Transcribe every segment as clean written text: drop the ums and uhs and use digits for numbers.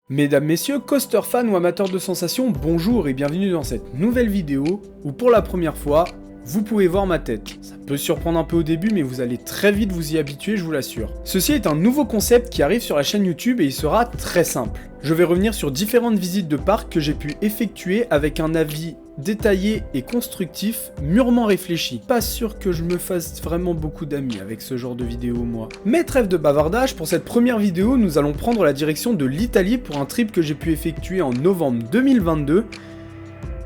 Mesdames, messieurs, coaster fans ou amateurs de sensations, bonjour et bienvenue dans cette nouvelle vidéo où pour la première fois, vous pouvez voir ma tête. Ça peut surprendre un peu au début mais vous allez très vite vous y habituer, je vous l'assure. Ceci est un nouveau concept qui arrive sur la chaîne YouTube et il sera très simple. Je vais revenir sur différentes visites de parcs que j'ai pu effectuer avec un avis détaillé et constructif, mûrement réfléchi. Pas sûr que je me fasse vraiment beaucoup d'amis avec ce genre de vidéo moi. Mais trêve de bavardage, pour cette première vidéo, nous allons prendre la direction de l'Italie pour un trip que j'ai pu effectuer en novembre 2022.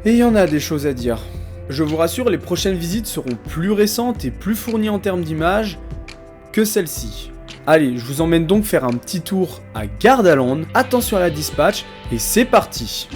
Et il y en a des choses à dire. Je vous rassure, les prochaines visites seront plus récentes et plus fournies en termes d'images que celle-ci. Allez, je vous emmène donc faire un petit tour à Gardaland, attention à la dispatch, et c'est parti.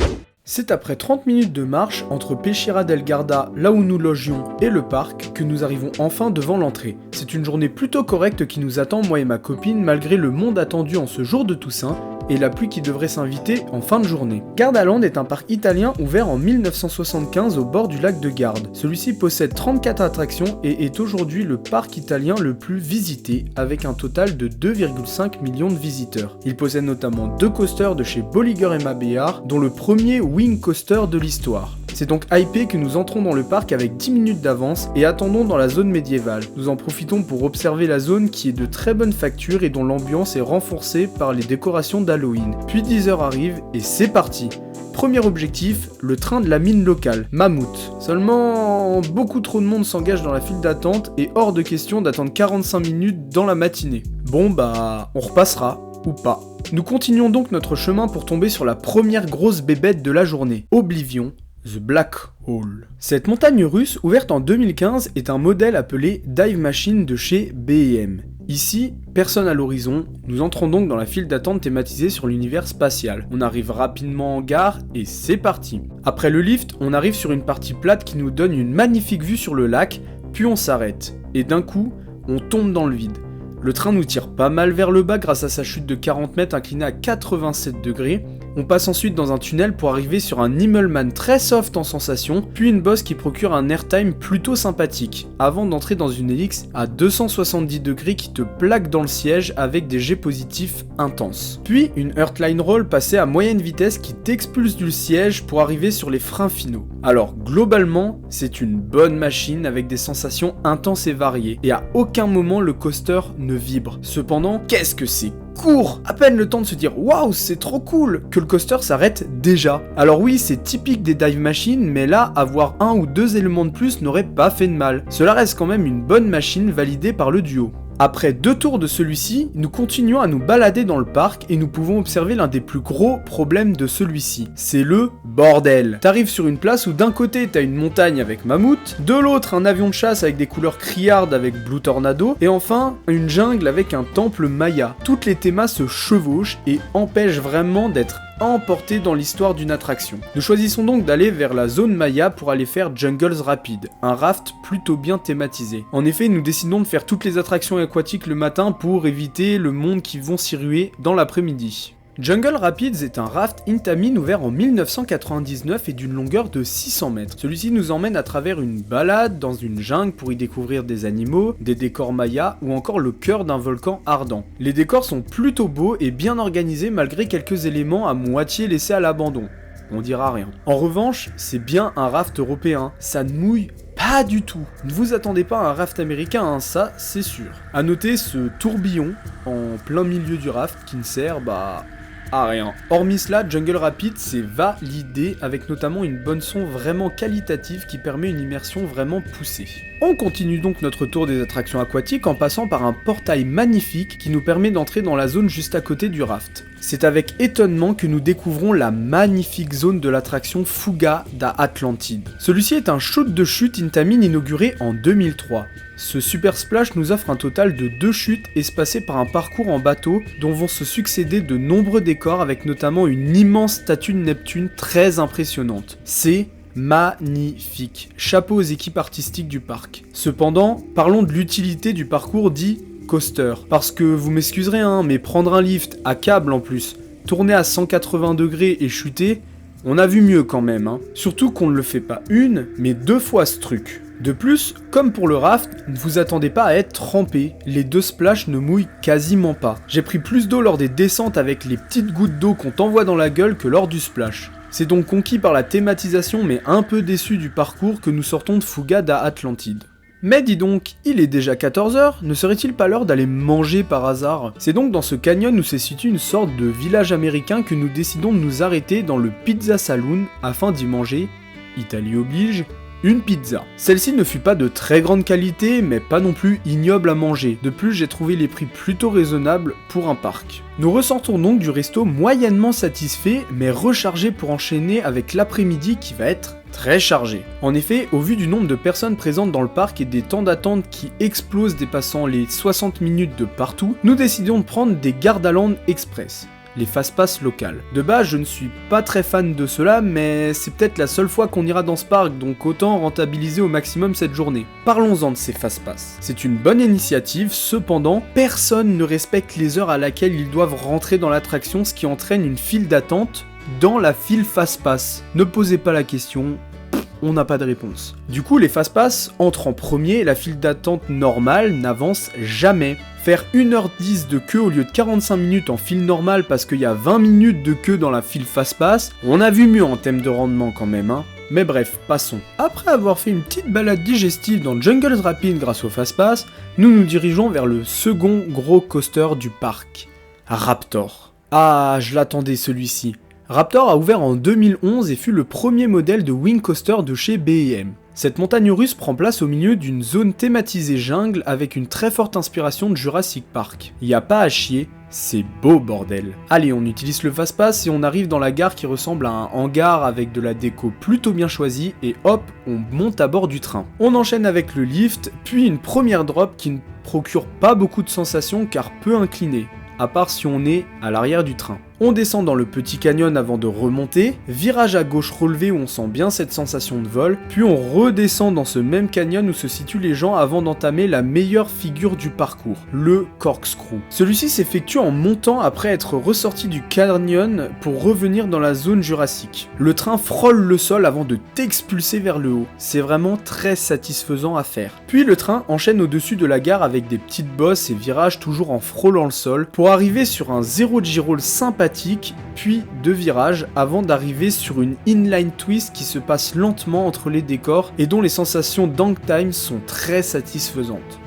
C'est après 30 minutes de marche entre Peschiera del Garda, là où nous logions, et le parc, que nous arrivons enfin devant l'entrée. C'est une journée plutôt correcte qui nous attend, moi et ma copine, malgré le monde attendu en ce jour de Toussaint, et la pluie qui devrait s'inviter en fin de journée. Gardaland est un parc italien ouvert en 1975 au bord du lac de Garde. Celui-ci possède 34 attractions et est aujourd'hui le parc italien le plus visité, avec un total de 2,5 millions de visiteurs. Il possède notamment 2 coasters de chez Bolliger & Mabillard, dont le premier Wing Coaster de l'histoire. C'est donc hypé que nous entrons dans le parc avec 10 minutes d'avance et attendons dans la zone médiévale. Nous en profitons pour observer la zone qui est de très bonne facture et dont l'ambiance est renforcée par les décorations d'Halloween. Puis 10 heures arrivent et c'est parti. Premier objectif, le train de la mine locale, Mammouth. Seulement, beaucoup trop de monde s'engage dans la file d'attente et hors de question d'attendre 45 minutes dans la matinée. Bon bah, on repassera, ou pas. Nous continuons donc notre chemin pour tomber sur la première grosse bébête de la journée, Oblivion, The Black Hole. Cette montagne russe, ouverte en 2015, est un modèle appelé Dive Machine de chez B&M. Ici, personne à l'horizon, nous entrons donc dans la file d'attente thématisée sur l'univers spatial. On arrive rapidement en gare et c'est parti. Après le lift, on arrive sur une partie plate qui nous donne une magnifique vue sur le lac, puis on s'arrête. Et d'un coup, on tombe dans le vide. Le train nous tire pas mal vers le bas grâce à sa chute de 40 mètres inclinée à 87 degrés. On passe ensuite dans un tunnel pour arriver sur un Immelmann très soft en sensation, puis une bosse qui procure un airtime plutôt sympathique, avant d'entrer dans une hélice à 270 degrés qui te plaque dans le siège avec des jets positifs intenses. Puis une Earthline Roll passée à moyenne vitesse qui t'expulse du siège pour arriver sur les freins finaux. Alors globalement, c'est une bonne machine avec des sensations intenses et variées, et à aucun moment le coaster ne vibre. Cependant, qu'est-ce que c'est court, à peine le temps de se dire waouh c'est trop cool, que le coaster s'arrête déjà. Alors oui, c'est typique des dive machines, mais là avoir 1 ou 2 éléments de plus n'aurait pas fait de mal. Cela reste quand même une bonne machine validée par le duo. Après 2 tours de celui-ci, nous continuons à nous balader dans le parc et nous pouvons observer l'un des plus gros problèmes de celui-ci. C'est le bordel. T'arrives sur une place où d'un côté t'as une montagne avec Mammouth, de l'autre un avion de chasse avec des couleurs criardes avec Blue Tornado, et enfin une jungle avec un temple maya. Toutes les thémas se chevauchent et empêchent vraiment d'être emporté dans l'histoire d'une attraction. Nous choisissons donc d'aller vers la zone Maya pour aller faire Jungles Rapid, un raft plutôt bien thématisé. En effet, nous décidons de faire toutes les attractions aquatiques le matin pour éviter le monde qui vont s'y ruer dans l'après-midi. Jungle Rapids est un raft Intamin ouvert en 1999 et d'une longueur de 600 mètres. Celui-ci nous emmène à travers une balade dans une jungle pour y découvrir des animaux, des décors mayas ou encore le cœur d'un volcan ardent. Les décors sont plutôt beaux et bien organisés malgré quelques éléments à moitié laissés à l'abandon. On dira rien. En revanche, c'est bien un raft européen, ça ne mouille pas du tout. Ne vous attendez pas à un raft américain, hein, ça c'est sûr. A noter ce tourbillon en plein milieu du raft qui ne sert à rien. Hormis cela, Jungle Rapid c'est validé avec notamment une bonne son vraiment qualitative qui permet une immersion vraiment poussée. On continue donc notre tour des attractions aquatiques en passant par un portail magnifique qui nous permet d'entrer dans la zone juste à côté du raft. C'est avec étonnement que nous découvrons la magnifique zone de l'attraction Fuga da Atlantide. Celui-ci est un shoot de chute Intamin inauguré en 2003. Ce super splash nous offre un total de 2 chutes espacées par un parcours en bateau dont vont se succéder de nombreux décors avec notamment une immense statue de Neptune très impressionnante. C'est magnifique. Chapeau aux équipes artistiques du parc. Cependant, parlons de l'utilité du parcours dit coaster. Parce que vous m'excuserez, mais prendre un lift à câble en plus, tourner à 180 degrés et chuter, on a vu mieux quand même. Surtout qu'on ne le fait pas une, mais 2 fois ce truc. De plus, comme pour le raft, ne vous attendez pas à être trempé, les 2 splashs ne mouillent quasiment pas. J'ai pris plus d'eau lors des descentes avec les petites gouttes d'eau qu'on t'envoie dans la gueule que lors du splash. C'est donc conquis par la thématisation mais un peu déçu du parcours que nous sortons de Fugad à Atlantide. Mais dis donc, il est déjà 14h, ne serait-il pas l'heure d'aller manger par hasard? C'est donc dans ce canyon où se situe une sorte de village américain que nous décidons de nous arrêter dans le Pizza Saloon afin d'y manger, Italie oblige, une pizza. Celle-ci ne fut pas de très grande qualité, mais pas non plus ignoble à manger. De plus, j'ai trouvé les prix plutôt raisonnables pour un parc. Nous ressortons donc du resto moyennement satisfaits, mais rechargés pour enchaîner avec l'après-midi qui va être très chargé. En effet, au vu du nombre de personnes présentes dans le parc et des temps d'attente qui explosent dépassant les 60 minutes de partout, nous décidions de prendre des Gardaland Express, les fast-pass locales. De base, je ne suis pas très fan de cela, mais c'est peut-être la seule fois qu'on ira dans ce parc, donc autant rentabiliser au maximum cette journée. Parlons-en de ces fast-pass. C'est une bonne initiative, cependant, personne ne respecte les heures à laquelle ils doivent rentrer dans l'attraction, ce qui entraîne une file d'attente dans la file fast-pass. Ne posez pas la question, on n'a pas de réponse. Du coup, les fast-pass entrent en premier et la file d'attente normale n'avance jamais. Faire 1h10 de queue au lieu de 45 minutes en file normale parce qu'il y a 20 minutes de queue dans la file fast-pass, on a vu mieux en termes de rendement quand même, hein. Mais bref, passons. Après avoir fait une petite balade digestive dans Jungles Rapid grâce au fast-pass, nous nous dirigeons vers le second gros coaster du parc, Raptor. Ah, je l'attendais celui-ci. Raptor a ouvert en 2011 et fut le premier modèle de wing coaster de chez B&M. Cette montagne russe prend place au milieu d'une zone thématisée jungle avec une très forte inspiration de Jurassic Park. Y a pas à chier, c'est beau bordel. Allez, on utilise le fast-pass et on arrive dans la gare qui ressemble à un hangar avec de la déco plutôt bien choisie et hop, on monte à bord du train. On enchaîne avec le lift, puis une première drop qui ne procure pas beaucoup de sensations car peu inclinée, à part si on est à l'arrière du train. On descend dans le petit canyon avant de remonter, virage à gauche relevé où on sent bien cette sensation de vol, puis on redescend dans ce même canyon où se situent les gens avant d'entamer la meilleure figure du parcours, le corkscrew. Celui-ci s'effectue en montant après être ressorti du canyon pour revenir dans la zone jurassique. Le train frôle le sol avant de t'expulser vers le haut, c'est vraiment très satisfaisant à faire. Puis le train enchaîne au-dessus de la gare avec des petites bosses et virages toujours en frôlant le sol pour arriver sur un zéro G-roll sympathique, puis 2 virages avant d'arriver sur une inline twist qui se passe lentement entre les décors et dont les sensations d'hang time sont très satisfaisantes.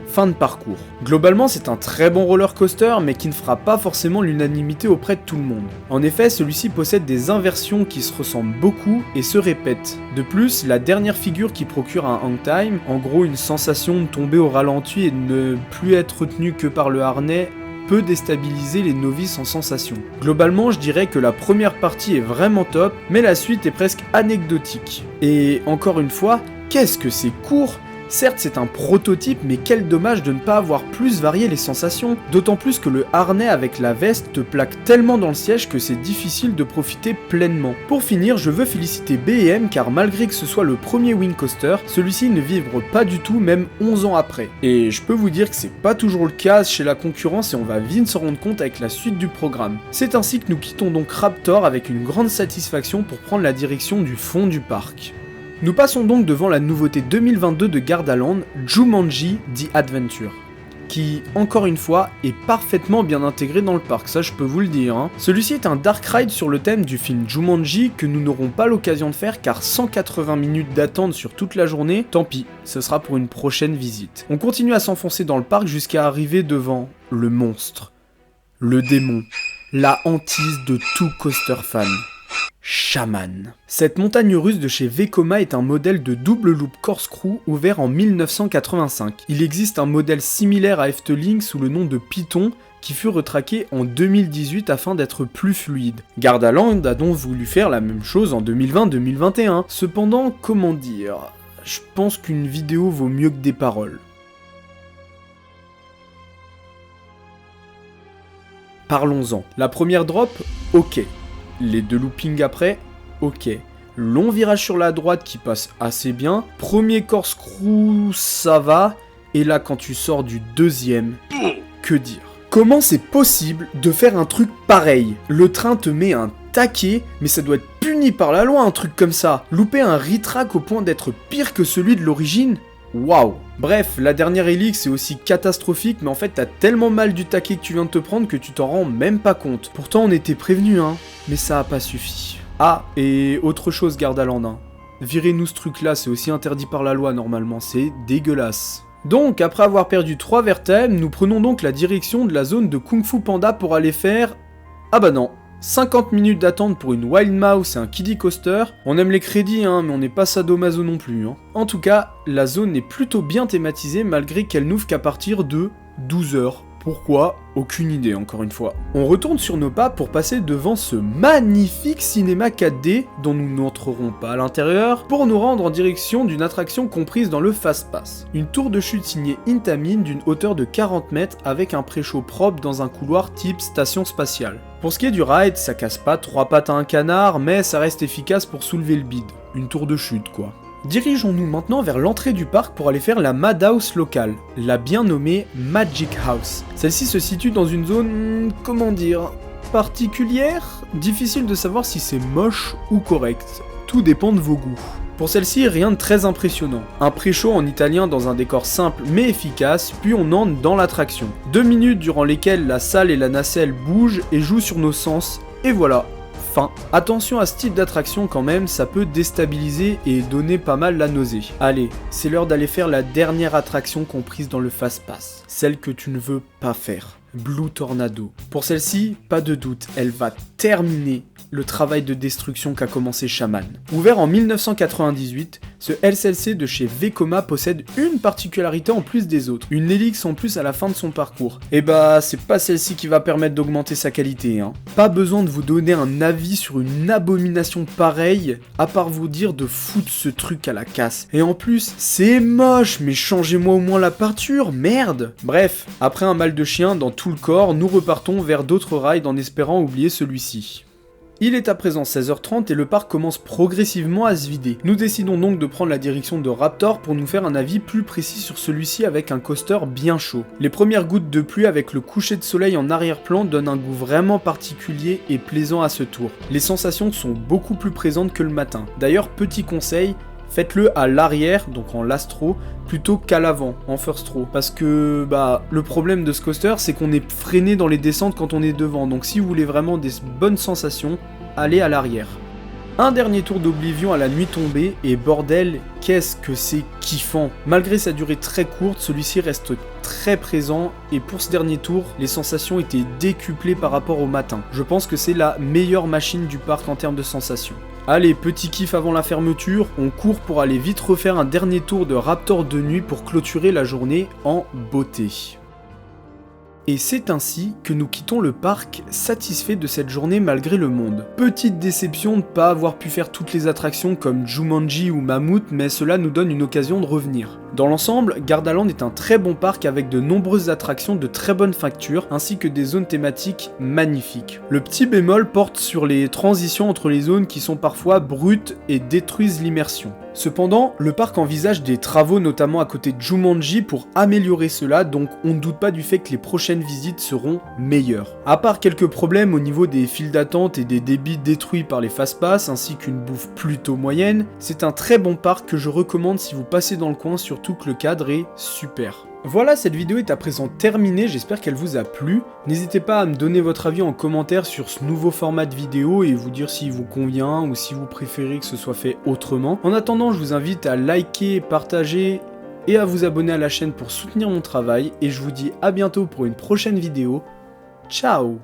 Fin de parcours. Globalement, c'est un très bon roller coaster, mais qui ne fera pas forcément l'unanimité auprès de tout le monde. En effet, celui-ci possède des inversions qui se ressemblent beaucoup et se répètent. De plus, la dernière figure qui procure un hang time, en gros une sensation de tomber au ralenti et de ne plus être retenu que par le harnais, peut déstabiliser les novices en sensation. Globalement, je dirais que la première partie est vraiment top, mais la suite est presque anecdotique. Et encore une fois, qu'est-ce que c'est court ? Certes, c'est un prototype, mais quel dommage de ne pas avoir plus varié les sensations, d'autant plus que le harnais avec la veste te plaque tellement dans le siège que c'est difficile de profiter pleinement. Pour finir, je veux féliciter B&M car malgré que ce soit le premier wing coaster, celui-ci ne vibre pas du tout même 11 ans après. Et je peux vous dire que c'est pas toujours le cas chez la concurrence et on va vite s'en rendre compte avec la suite du programme. C'est ainsi que nous quittons donc Raptor avec une grande satisfaction pour prendre la direction du fond du parc. Nous passons donc devant la nouveauté 2022 de Gardaland, Jumanji The Adventure, qui, encore une fois, est parfaitement bien intégré dans le parc, ça je peux vous le dire. Hein. Celui-ci est un dark ride sur le thème du film Jumanji que nous n'aurons pas l'occasion de faire car 180 minutes d'attente sur toute la journée, tant pis, ce sera pour une prochaine visite. On continue à s'enfoncer dans le parc jusqu'à arriver devant le monstre, le démon, la hantise de tout coaster fan. Shaman. Cette montagne russe de chez Vekoma est un modèle de double loop corkscrew ouvert en 1985. Il existe un modèle similaire à Efteling sous le nom de Python qui fut retraqué en 2018 afin d'être plus fluide. Gardaland a donc voulu faire la même chose en 2020-2021. Cependant, comment dire, je pense qu'une vidéo vaut mieux que des paroles. Parlons-en. La première drop, ok. Les 2 loopings après, ok. Long virage sur la droite qui passe assez bien. Premier corkscrew, ça va. Et là, quand tu sors du deuxième, que dire ? Comment c'est possible de faire un truc pareil ? Le train te met un taquet, mais ça doit être puni par la loi un truc comme ça. Louper un retrack au point d'être pire que celui de l'origine, waouh. Bref, la dernière Helix est aussi catastrophique, mais en fait t'as tellement mal du taquet que tu viens de te prendre que tu t'en rends même pas compte. Pourtant on était prévenus hein, mais ça a pas suffi. Ah, et autre chose Gardaland, hein. Virez-nous ce truc là, c'est aussi interdit par la loi normalement, c'est dégueulasse. Donc, après avoir perdu 3 vertèbres, nous prenons donc la direction de la zone de Kung Fu Panda pour aller faire... Ah bah non, 50 minutes d'attente pour une Wild Mouse et un Kiddie Coaster. On aime les crédits, hein, mais on n'est pas sadomaso non plus. Hein. En tout cas, la zone est plutôt bien thématisée malgré qu'elle n'ouvre qu'à partir de 12 h. Pourquoi? Aucune idée, encore une fois. On retourne sur nos pas pour passer devant ce magnifique cinéma 4D, dont nous n'entrerons pas à l'intérieur, pour nous rendre en direction d'une attraction comprise dans le Fast Pass. Une tour de chute signée Intamin d'une hauteur de 40 mètres avec un pré-show propre dans un couloir type station spatiale. Pour ce qui est du ride, ça casse pas 3 pattes à un canard, mais ça reste efficace pour soulever le bide. Une tour de chute, quoi. Dirigeons-nous maintenant vers l'entrée du parc pour aller faire la Madhouse locale, la bien nommée Magic House. Celle-ci se situe dans une zone, comment dire, particulière? Difficile de savoir si c'est moche ou correct, tout dépend de vos goûts. Pour celle-ci, rien de très impressionnant. Un pré-show en italien dans un décor simple mais efficace, puis on entre dans l'attraction. 2 minutes durant lesquelles la salle et la nacelle bougent et jouent sur nos sens, et voilà. Attention à ce type d'attraction quand même, ça peut déstabiliser et donner pas mal la nausée. Allez, c'est l'heure d'aller faire la dernière attraction comprise dans le Fast Pass, celle que tu ne veux pas faire, Blue Tornado. Pour celle-ci, pas de doute, elle va terminer le travail de destruction qu'a commencé Shaman. Ouvert en 1998, ce LCLC de chez Vekoma possède une particularité en plus des autres, une Helix en plus à la fin de son parcours. Et bah, c'est pas celle-ci qui va permettre d'augmenter sa qualité, hein. Pas besoin de vous donner un avis sur une abomination pareille, à part vous dire de foutre ce truc à la casse. Et en plus, c'est moche, mais changez-moi au moins la peinture, merde. Bref, après un mal de chien dans tout le corps, nous repartons vers d'autres rides en espérant oublier celui-ci. Il est à présent 16h30 et le parc commence progressivement à se vider. Nous décidons donc de prendre la direction de Raptor pour nous faire un avis plus précis sur celui-ci avec un coaster bien chaud. Les premières gouttes de pluie avec le coucher de soleil en arrière-plan donnent un goût vraiment particulier et plaisant à ce tour. Les sensations sont beaucoup plus présentes que le matin. D'ailleurs, petit conseil, faites-le à l'arrière, donc en last row, plutôt qu'à l'avant, en first row. Parce que le problème de ce coaster, c'est qu'on est freiné dans les descentes quand on est devant. Donc si vous voulez vraiment des bonnes sensations, allez à l'arrière. Un dernier tour d'Oblivion à la nuit tombée, et bordel, qu'est-ce que c'est kiffant. Malgré sa durée très courte, celui-ci reste très présent, et pour ce dernier tour, les sensations étaient décuplées par rapport au matin. Je pense que c'est la meilleure machine du parc en termes de sensations. Allez, petit kiff avant la fermeture, on court pour aller vite refaire un dernier tour de Raptor de nuit pour clôturer la journée en beauté. Et c'est ainsi que nous quittons le parc satisfaits de cette journée malgré le monde. Petite déception de ne pas avoir pu faire toutes les attractions comme Jumanji ou Mammoth, mais cela nous donne une occasion de revenir. Dans l'ensemble, Gardaland est un très bon parc avec de nombreuses attractions de très bonne facture, ainsi que des zones thématiques magnifiques. Le petit bémol porte sur les transitions entre les zones qui sont parfois brutes et détruisent l'immersion. Cependant, le parc envisage des travaux notamment à côté de Jumanji pour améliorer cela, donc on ne doute pas du fait que les prochaines visites seront meilleures. À part quelques problèmes au niveau des files d'attente et des débits détruits par les fast-pass, ainsi qu'une bouffe plutôt moyenne, c'est un très bon parc que je recommande si vous passez dans le coin, surtout que le cadre est super. Voilà, cette vidéo est à présent terminée, j'espère qu'elle vous a plu. N'hésitez pas à me donner votre avis en commentaire sur ce nouveau format de vidéo et vous dire s'il vous convient ou si vous préférez que ce soit fait autrement. En attendant, je vous invite à liker, partager et à vous abonner à la chaîne pour soutenir mon travail. Et je vous dis à bientôt pour une prochaine vidéo. Ciao!